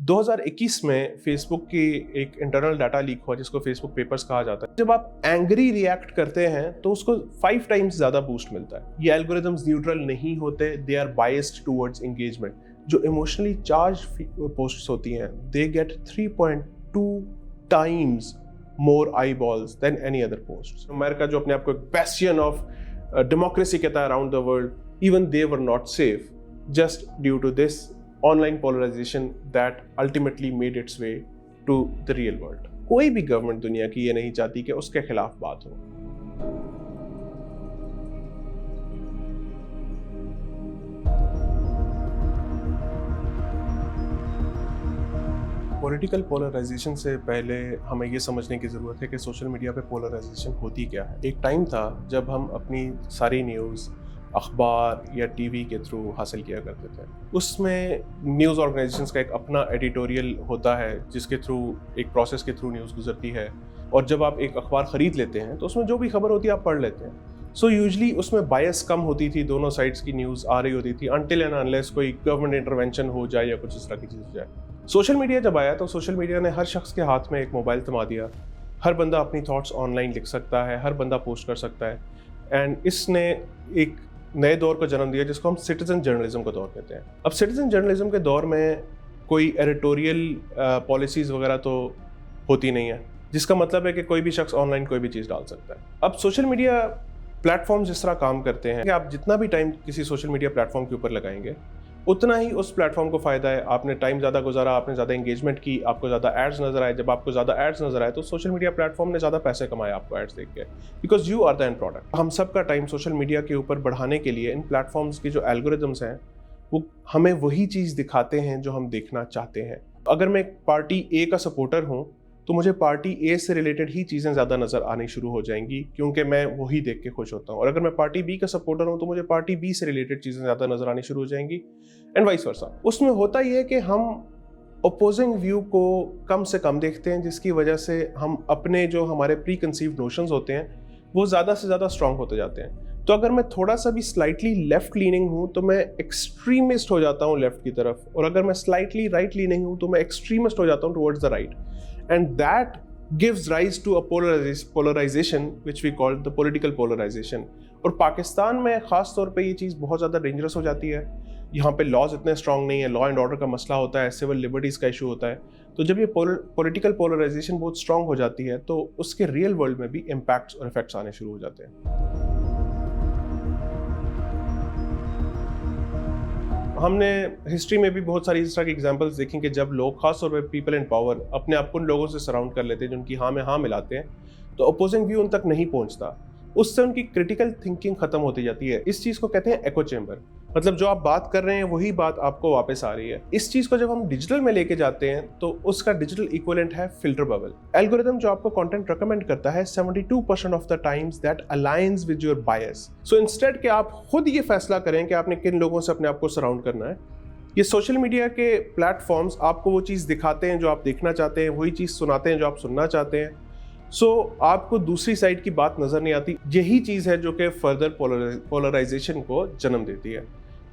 2021 में फेसबुक की एक इंटरनल डाटा लीक हुआ जिसको फेसबुक पेपर्स कहा जाता है। जब आप एंग्री रिएक्ट करते हैं तो उसको 5 टाइम्स ज़्यादा बूस्ट मिलता है। ये एल्गोरिदम्स न्यूट्रल नहीं होते, they are biased towards engagement. जो इमोशनली चार्ज पोस्ट्स होती हैं they get 3.2 times more eyeballs than any other post. America जो अपने आप को एक बेस्टियन ऑफ डेमोक्रेसी कहता है around the world, even they were not safe just due to this online polarization that ultimately made its way to the real world. कोई भी government दुनिया की ये नहीं चाहती कि उसके खिलाफ बात हो। पॉलिटिकल पोलराइजेशन से पहले हमें ये समझने की ज़रूरत है कि सोशल मीडिया पे पोलराइजेशन होती क्या है। एक टाइम था जब हम अपनी सारी न्यूज़ अखबार या टीवी के थ्रू हासिल किया करते थे। उसमें न्यूज़ ऑर्गेनाइजेशंस का एक अपना एडिटोरियल होता है जिसके थ्रू एक प्रोसेस के थ्रू न्यूज़ गुजरती है, और जब आप एक अखबार ख़रीद लेते हैं तो उसमें जो भी खबर होती है आप पढ़ लेते हैं। सो यूजली उसमें बायस कम होती थी, दोनों साइड्स की न्यूज़ आ रही होती थी अनटिल एंड अनलेस कोई गवर्नमेंट इंटरवेंशन हो जाए या कुछ इस तरह की चीज़ हो जाए। सोशल मीडिया जब आया तो सोशल मीडिया ने हर शख्स के हाथ में एक मोबाइल थमा दिया। हर बंदा अपनी थॉट्स ऑनलाइन लिख सकता है, हर बंदा पोस्ट कर सकता है, एंड इसने एक नए दौर को जन्म दिया जिसको हम सिटीजन जर्नलिज्म का दौर कहते हैं। अब सिटीजन जर्नलिज्म के दौर में कोई एडिटोरियल पॉलिसीज़ वगैरह तो होती नहीं है, जिसका मतलब है कि कोई भी शख्स ऑनलाइन कोई भी चीज़ डाल सकता है। अब सोशल मीडिया प्लेटफॉर्म जिस तरह काम करते हैं कि आप जितना भी टाइम किसी सोशल मीडिया प्लेटफॉर्म के ऊपर लगाएंगे उतना ही उस प्लेटफॉर्म को फ़ायदा है। आपने टाइम ज़्यादा गुजारा, आपने ज़्यादा एंगेजमेंट की, आपको ज़्यादा एड्स नज़र आए। जब आपको ज़्यादा एड्स नज़र आए तो सोशल मीडिया प्लेटफॉर्म ने ज़्यादा पैसे कमाए आपको एड्स देख के, because you are the end product. हम सब का टाइम सोशल मीडिया के ऊपर बढ़ाने के लिए इन प्लेटफॉर्म्स की जो एल्गोरिदम्स हैं वो हमें वही चीज़ दिखाते हैं जो हम देखना चाहते हैं। अगर मैं पार्टी ए का सपोर्टर हूँ तो मुझे पार्टी ए से रिलेटेड ही चीज़ें ज़्यादा नज़र आनी शुरू हो जाएंगी क्योंकि मैं वही देख के खुश होता हूँ, और अगर मैं पार्टी बी का सपोर्टर हूँ तो मुझे पार्टी बी से रिलेटेड चीज़ें ज़्यादा नज़र आनी शुरू हो जाएंगी, एंड वाइस वर्सा। उसमें होता ये है कि हम अपोजिंग व्यू को कम से कम देखते हैं, जिसकी वजह से हम अपने जो हमारे प्री कंसीव्ड नोशंस होते हैं वो ज़्यादा से ज़्यादा स्ट्रॉन्ग होते जाते हैं। तो अगर मैं थोड़ा सा भी स्लाइटली लेफ्ट लीनिंग हूँ तो मैं एक्सट्रीमिस्ट हो जाता हूँ लेफ्ट की तरफ, और अगर मैं स्लाइटली राइट लीनिंग हूँ तो मैं एक्सट्रीमिस्ट हो जाता हूँ towards the right, and that gives rise to a polarization which we call the political polarization। और पाकिस्तान में ख़ास तौर पे ये चीज़ बहुत ज़्यादा डेंजरस हो जाती है। यहाँ पे लॉज इतने स्ट्रॉन्ग नहीं है, लॉ एंड ऑर्डर का मसला होता है, सिविल लिबर्टीज़ का इशू होता है। तो जब ये पॉलिटिकल पोलराइजेशन बहुत स्ट्रॉन्ग हो जाती है तो उसके रियल वर्ल्ड में भी इम्पैक्ट्स और इफेक्ट्स आने शुरू हो जाते हैं। हमने हिस्ट्री में भी बहुत सारी इस तरह की एग्जांपल्स देखी कि जब लोग, खास तौर पे पीपल इन पावर, अपने आप को उन लोगों से सराउंड कर लेते हैं जो उनकी हाँ में हाँ मिलाते हैं, तो अपोजिंग व्यू उन तक नहीं पहुंचता। उससे उनकी क्रिटिकल थिंकिंग खत्म होती जाती है। इस चीज़ को कहते हैं एको चेंबर, मतलब जो आप बात कर रहे हैं वही बात आपको वापस आ रही है। इस चीज़ को जब हम डिजिटल में लेके जाते हैं तो उसका डिजिटल इक्विवेलेंट है फिल्टर बबल। एल्गोरिथम जो आपको कंटेंट रिकमेंड करता है 72% of the times that aligns with your bias. So instead कि आप खुद ये फैसला करें कि आपने किन लोगों से अपने आप को सराउंड करना है, ये सोशल मीडिया के प्लेटफॉर्म्स आपको वो चीज़ दिखाते हैं जो आप देखना चाहते हैं, वही चीज़ सुनाते हैं जो आप सुनना चाहते हैं। सो आपको दूसरी साइड की बात नज़र नहीं आती। यही चीज़ है जो कि फर्दर पोलराइजेशन को जन्म देती है,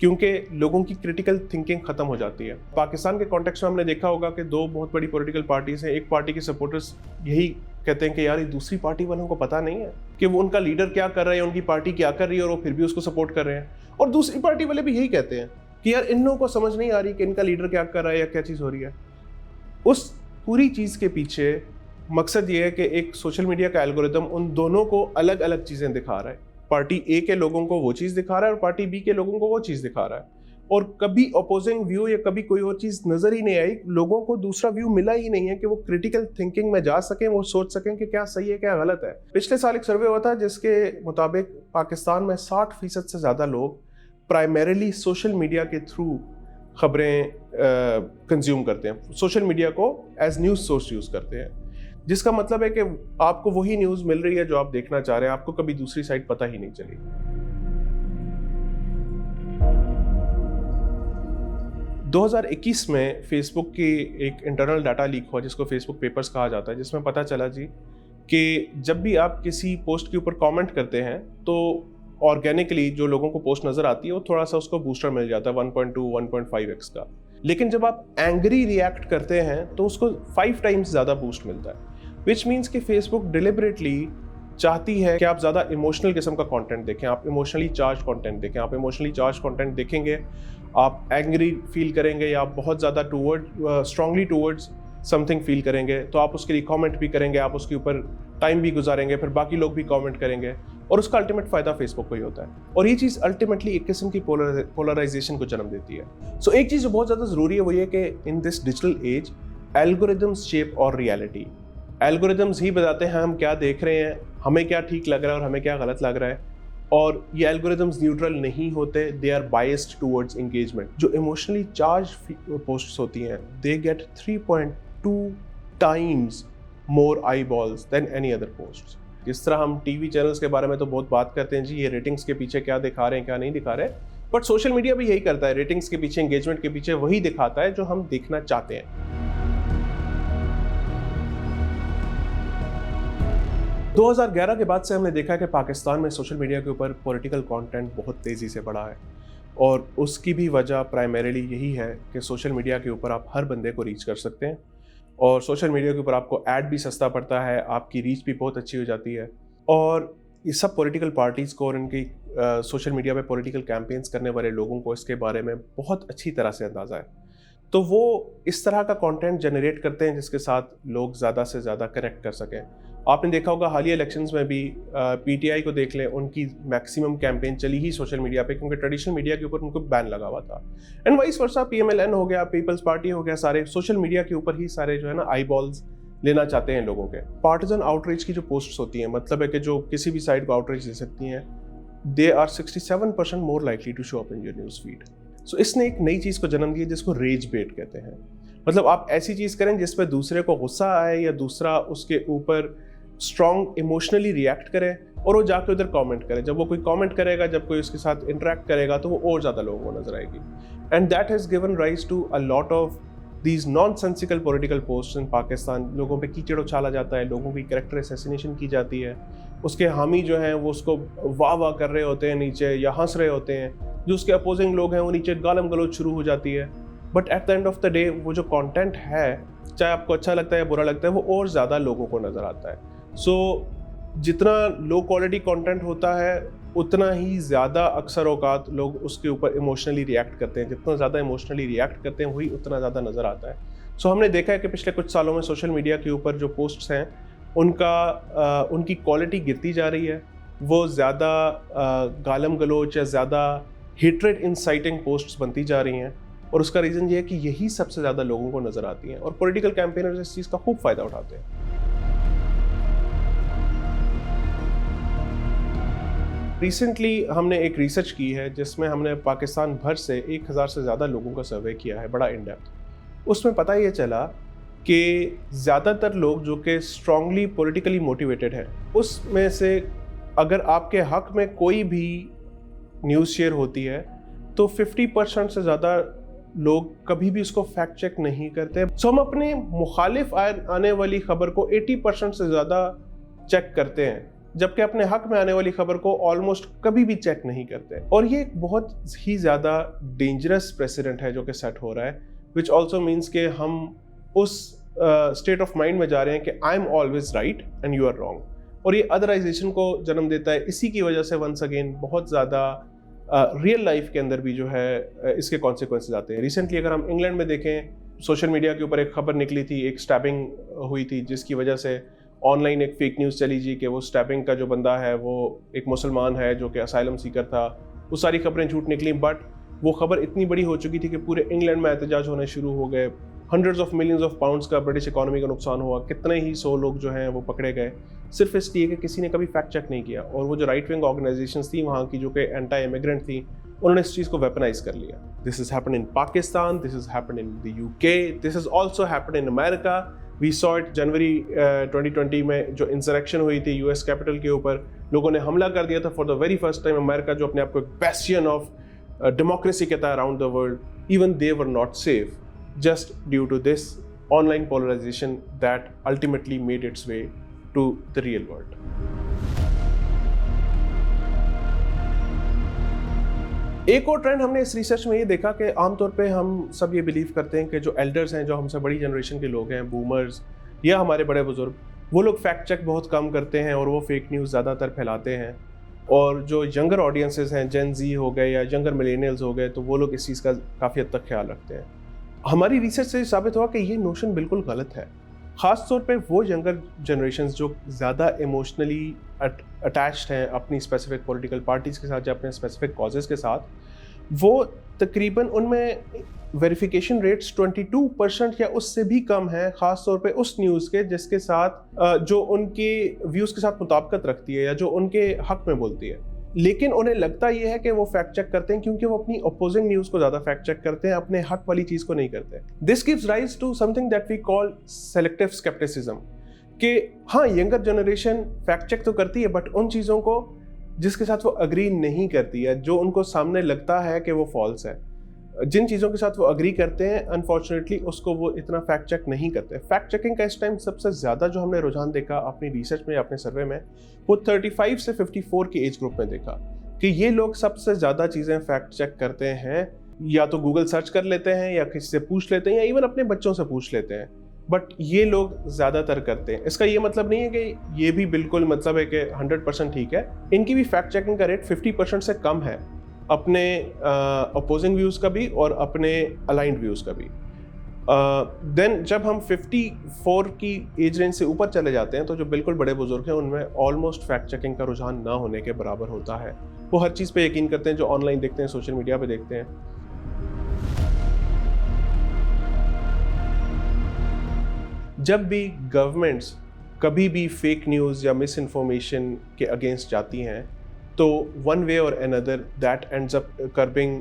क्योंकि लोगों की क्रिटिकल थिंकिंग खत्म हो जाती है। पाकिस्तान के कॉन्टेक्स्ट में हमने देखा होगा कि दो बहुत बड़ी पॉलिटिकल पार्टीज हैं। एक पार्टी के सपोर्टर्स यही कहते हैं कि यार ये दूसरी पार्टी वालों को पता नहीं है कि वो उनका लीडर क्या कर रहा है, उनकी पार्टी क्या कर रही है, और वो फिर भी उसको सपोर्ट कर रहे हैं। और दूसरी पार्टी वाले भी यही कहते हैं कि यार इन लोगों को समझ नहीं आ रही कि इनका लीडर क्या कर रहा है या क्या चीज़ हो रही है। उस पूरी चीज़ के पीछे मकसद ये है कि एक सोशल मीडिया का एल्गोरिदम उन दोनों को अलग अलग चीज़ें दिखा रहा है। पार्टी ए के लोगों को वो चीज़ दिखा रहा है और पार्टी बी के लोगों को वो चीज़ दिखा रहा है, और कभी अपोजिंग व्यू या कभी कोई और चीज़ नज़र ही नहीं आई। लोगों को दूसरा व्यू मिला ही नहीं है कि वो क्रिटिकल थिंकिंग में जा सकें, वो सोच सकें कि क्या सही है क्या गलत है। पिछले साल एक सर्वे हुआ था जिसके मुताबिक पाकिस्तान में 60% से ज़्यादा लोग प्राइमरीली सोशल मीडिया के थ्रू खबरें कंज्यूम करते हैं, सोशल मीडिया को एज न्यूज़ सोर्स यूज़ करते हैं, जिसका मतलब है कि आपको वही न्यूज़ मिल रही है जो आप देखना चाह रहे हैं, आपको कभी दूसरी साइड पता ही नहीं चली। 2021 में फेसबुक की एक इंटरनल डाटा लीक हुआ जिसको फेसबुक पेपर्स कहा जाता है, जिसमें पता चला जी कि जब भी आप किसी पोस्ट के ऊपर कमेंट करते हैं तो ऑर्गेनिकली जो लोगों को पोस्ट नज़र आती है वो थोड़ा सा उसको बूस्टर मिल जाता है 1.2 1.5x का। लेकिन जब आप एंग्री रिएक्ट करते हैं तो उसको 5 टाइम्स ज़्यादा बूस्ट मिलता है, विच मीन्स कि फेसबुक डिलिबरेटली चाहती है कि आप ज़्यादा इमोशनल किस्म का कंटेंट देखें, आप इमोशनली चार्ज कंटेंट देखें। आप इमोशनली चार्ज कंटेंट देखेंगे, आप एंग्री फील करेंगे या आप बहुत ज़्यादा स्ट्रांगली टूवर्ड्स समथिंग फील करेंगे, तो आप उसके लिए कमेंट भी करेंगे, आप उसके ऊपर टाइम भी गुजारेंगे, फिर बाकी लोग भी कमेंट करेंगे, और उसका अल्टीमेट फ़ायदा फेसबुक को ही होता है। और ये चीज़ अल्टीमेटली एक किस्म की पोलराइजेशन को जन्म देती है। सो एक चीज़ जो बहुत ज़्यादा ज़रूरी है वो ये कि in this digital age algorithms shape और रियलिटी। एल्गोरिदम्स ही बताते हैं हम क्या देख रहे हैं, हमें क्या ठीक लग रहा है और हमें क्या गलत लग रहा है, और ये एल्गोरिदम्स न्यूट्रल नहीं होते, they are biased towards engagement. जो इमोशनली चार्ज पोस्ट्स होती हैं, they get 3.2 times more eyeballs than any other post. जिस तरह हम टीवी चैनल्स के बारे में तो बहुत बात करते हैं जी, ये रेटिंग्स के पीछे क्या दिखा रहे हैं क्या नहीं दिखा रहे, बट सोशल मीडिया भी यही करता है, रेटिंग्स के पीछे, एंगेजमेंट के पीछे वही दिखाता है जो हम देखना चाहते हैं। 2011 के बाद से हमने देखा है कि पाकिस्तान में सोशल मीडिया के ऊपर पॉलिटिकल कंटेंट बहुत तेज़ी से बढ़ा है, और उसकी भी वजह प्राइमरीली यही है कि सोशल मीडिया के ऊपर आप हर बंदे को रीच कर सकते हैं, और सोशल मीडिया के ऊपर आपको ऐड भी सस्ता पड़ता है, आपकी रीच भी बहुत अच्छी हो जाती है, और ये सब पॉलिटिकल पार्टीज़ को और इनकी सोशल मीडिया पे पॉलिटिकल कैंपेन्स करने वाले लोगों को इसके बारे में बहुत अच्छी तरह से अंदाज़ा है। तो वो इस तरह का कंटेंट जनरेट करते हैं जिसके साथ लोग ज़्यादा से ज़्यादा कनेक्ट कर सकें। आपने देखा होगा हालिया इलेक्शंस में भी पीटीआई को देख लें, उनकी मैक्सिमम कैंपेन चली ही सोशल मीडिया पे, क्योंकि ट्रेडिशनल मीडिया के ऊपर उनको बैन लगा हुआ था। एंड वाइस वर्सा, पीएमएलएन हो गया, पीपल्स पार्टी हो गया, सारे सोशल मीडिया के ऊपर ही सारे जो है ना आई बॉल्स लेना चाहते हैं लोगों के। पार्टिजन आउटरीच की जो पोस्ट्स होती हैं, मतलब है कि जो किसी भी साइड को आउटरीच दे सकती हैं, they are 67% more likely to show up in your news feed. So इसने एक नई चीज़ को जन्म दिया जिसको रेज बेट कहते हैं। मतलब आप ऐसी चीज़ करें जिस पर दूसरे को गुस्सा आए या दूसरा उसके ऊपर स्ट्रॉन्ग इमोशनली रिएक्ट करे, और वो जाके उधर कमेंट करे। जब वो कोई कमेंट करेगा, जब कोई उसके साथ इंटरेक्ट करेगा, तो वो और ज़्यादा लोगों को नजर आएगी। And that has given rise to a lot of these nonsensical political posts in Pakistan. लोगों पे कीचड़ उछाला जाता है, लोगों की कैरेक्टर असैसिनेशन की जाती है, उसके हामी जो हैं वो उसको वाह वाह कर रहे होते हैं नीचे, या हंस रहे होते हैं, जो उसके अपोजिंग लोग हैं वो नीचे गालम गलोच शुरू हो जाती है। But at the end of the day वो जो कंटेंट है, चाहे आपको अच्छा लगता है या बुरा लगता है, वो और ज़्यादा लोगों को नज़र आता है। सो जितना लो क्वालिटी कंटेंट होता है उतना ही ज़्यादा अक्सर औकात लोग उसके ऊपर इमोशनली रिएक्ट करते हैं। जितना ज़्यादा इमोशनली रिएक्ट करते हैं वही उतना ज़्यादा नज़र आता है। सो हमने देखा है कि पिछले कुछ सालों में सोशल मीडिया के ऊपर जो पोस्ट्स हैं उनकी क्वालिटी गिरती जा रही है। वो ज़्यादा गालम गलोच या ज़्यादा हेट्रेड इंसाइटिंग पोस्ट्स बनती जा रही हैं, और उसका रीज़न ये है कि यही सबसे ज़्यादा लोगों को नज़र आती हैं, और पॉलिटिकल कैंपेनर्स इस चीज़ का खूब फ़ायदा उठाते हैं। रिसेंटली हमने एक रिसर्च की है जिसमें हमने पाकिस्तान भर से 1000 से ज़्यादा लोगों का सर्वे किया है, बड़ा इन डेप्थ। उसमें पता ये चला कि ज़्यादातर लोग जो कि स्ट्रांगली पॉलिटिकली मोटिवेटेड हैं, उसमें से अगर आपके हक में कोई भी न्यूज़ शेयर होती है तो 50% से ज़्यादा लोग कभी भी उसको फैक्ट चेक नहीं करते। सो हम अपने मुखालिफ आने वाली खबर को 80% से ज़्यादा चेक करते हैं, जबकि अपने हक में आने वाली खबर को ऑलमोस्ट कभी भी चेक नहीं करते। और ये एक बहुत ही ज़्यादा डेंजरस प्रेसिडेंट है जो कि सेट हो रहा है, विच ऑल्सो मीन्स कि हम उस स्टेट ऑफ माइंड में जा रहे हैं कि I am always right and you are wrong, और ये अदराइजेशन को जन्म देता है। इसी की वजह से वंस अगेन बहुत ज़्यादा रियल लाइफ के अंदर भी जो है इसके कॉन्सिक्वेंसेज आते हैं। रिसेंटली अगर हम इंग्लैंड में देखें, सोशल मीडिया के ऊपर एक खबर निकली थी, एक स्टैबिंग हुई थी, जिसकी वजह से ऑनलाइन एक फेक न्यूज़ चली जी कि वो स्टैबिंग का जो बंदा है वो एक मुसलमान है जो कि असाइलम सीकर था। वो सारी खबरें झूठ निकली, बट वो खबर इतनी बड़ी हो चुकी थी कि पूरे इंग्लैंड में एहतजाज होने शुरू हो गए। Hundreds of millions of pounds का ब्रिटिश इकोनॉमी का नुकसान हुआ, कितने ही 100 लोग जो हैं वो पकड़े गए, सिर्फ इसलिए कि किसी ने कभी फैक्ट चेक नहीं किया। और वो जो राइट विंग ऑर्गेनाइजेशंस थी वहाँ की, जो कि एंटी इमिग्रेंट थी, उन्होंने इस चीज़ को वेपनाइज कर लिया। This is happened in Pakistan, this is happened in the UK, this is also happened in America. We saw it January 2020 में जो इंसरेक्शन हुई थी यूएस कैपिटल के ऊपर, लोगों ने हमला कर दिया था for the very first time. America जो अपने आप को एक बेस्टियन ऑफ डेमोक्रेसी कहता है around the world, even they were not safe just due to this online polarization that ultimately made its way to the real world. एक और trend हमने इस रिसर्च में ये देखा कि आमतौर पे हम सब ये बिलीव करते हैं कि जो एल्डर्स हैं, जो हमसे बड़ी जनरेशन के लोग हैं, बूमर्स या हमारे बड़े बुजुर्ग, वो लोग फैक्ट चेक बहुत कम करते हैं और वो फेक न्यूज़ ज़्यादातर फैलाते हैं। और जो यंगर ऑडियंसेस हैं, जेन जी हो गए या यंगर मिलेनियल्स हो गए, तो वो लोग इस चीज़ का काफ़ी हद तक ख्याल रखते हैं। हमारी रिसर्च से साबित हुआ कि ये नोशन बिल्कुल गलत है। ख़ास तौर पे वो यंगर जनरेशन्स जो ज़्यादा इमोशनली अटैच्ड हैं अपनी स्पेसिफिक पॉलिटिकल पार्टीज़ के साथ या अपने स्पेसिफिक कॉजेज़ के साथ, वो तकरीबन उनमें वेरिफिकेशन रेट्स 22% या उससे भी कम है, ख़ास तौर पे उस न्यूज़ के जिसके साथ जो उनके व्यूज़ के साथ मुताबिकत रखती है या जो उनके हक़ में बोलती है। लेकिन उन्हें लगता ये है कि वो फैक्ट चेक करते हैं क्योंकि वो अपनी अपोजिंग न्यूज़ को ज़्यादा फैक्ट चेक करते हैं, अपने हक़ वाली चीज़ को नहीं करते। This gives rise to something that we call selective skepticism, कि हाँ, यंगर जनरेशन फैक्ट चेक तो करती है बट उन चीज़ों को जिसके साथ वो अग्री नहीं करती है, जो उनको सामने लगता है कि वो फॉल्स है। जिन चीज़ों के साथ वो अग्री करते हैं, अनफॉर्चुनेटली उसको वो इतना फैक्ट चेक नहीं करते। फैक्ट चेकिंग का इस टाइम सबसे ज़्यादा जो हमने रुझान देखा अपनी रिसर्च में, अपने सर्वे में, वो 35 से 54 की एज ग्रुप में देखा कि ये लोग सबसे ज़्यादा चीज़ें फैक्ट चेक करते हैं। या तो गूगल सर्च कर लेते हैं या किसी से पूछ लेते हैं या इवन अपने बच्चों से पूछ लेते हैं, बट ये लोग ज़्यादातर करते हैं। इसका ये मतलब नहीं है कि ये भी बिल्कुल मतलब है कि 100% ठीक है। इनकी भी फैक्ट चेकिंग का रेट 50% से कम है, अपने अपोजिंग व्यूज़ का भी और अपने अलाइंड व्यूज़ का भी। देन जब हम 54 की एज रेंज से ऊपर चले जाते हैं तो जो बिल्कुल बड़े बुजुर्ग हैं उनमें ऑलमोस्ट फैक्ट चेकिंग का रुझान ना होने के बराबर होता है। वो हर चीज़ पे यकीन करते हैं जो ऑनलाइन देखते हैं, सोशल मीडिया पे देखते हैं। जब भी गवर्नमेंट्स कभी भी फेक न्यूज़ या मिस इन्फॉर्मेशन के अगेंस्ट जाती हैं तो वन वे और another that ends up curbing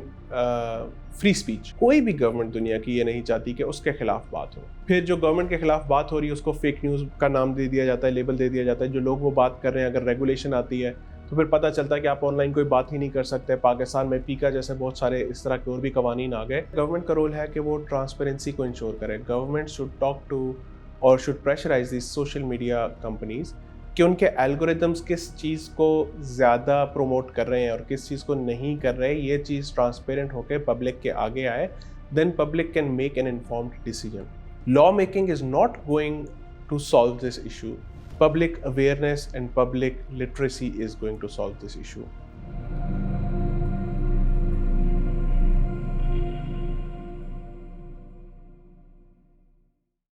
free speech. कोई भी गवर्नमेंट दुनिया की ये नहीं चाहती कि उसके खिलाफ बात हो। फिर जो गवर्नमेंट के खिलाफ बात हो रही है उसको फेक न्यूज़ का नाम दे दिया जाता है, लेबल दे दिया जाता है। जो लोग वो बात कर रहे हैं, अगर रेगुलेशन आती है तो फिर पता चलता है कि आप ऑनलाइन कोई बात ही नहीं कर सकते। पाकिस्तान में पीका जैसे बहुत सारे इस तरह के और भी कवानीन आ गए। गवर्नमेंट का रोल है कि वो ट्रांसपेरेंसी को इंश्योर करे। गवर्नमेंट शुड टॉक टू और should pressurize this social media companies कि उनके एल्गोरिदम्स किस चीज़ को ज़्यादा प्रमोट कर रहे हैं और किस चीज़ को नहीं कर रहे हैं। ये चीज़ ट्रांसपेरेंट होकर पब्लिक के आगे आए, then public can make an informed decision. Law making is not going to solve this issue. Public awareness and public literacy is going to solve this issue.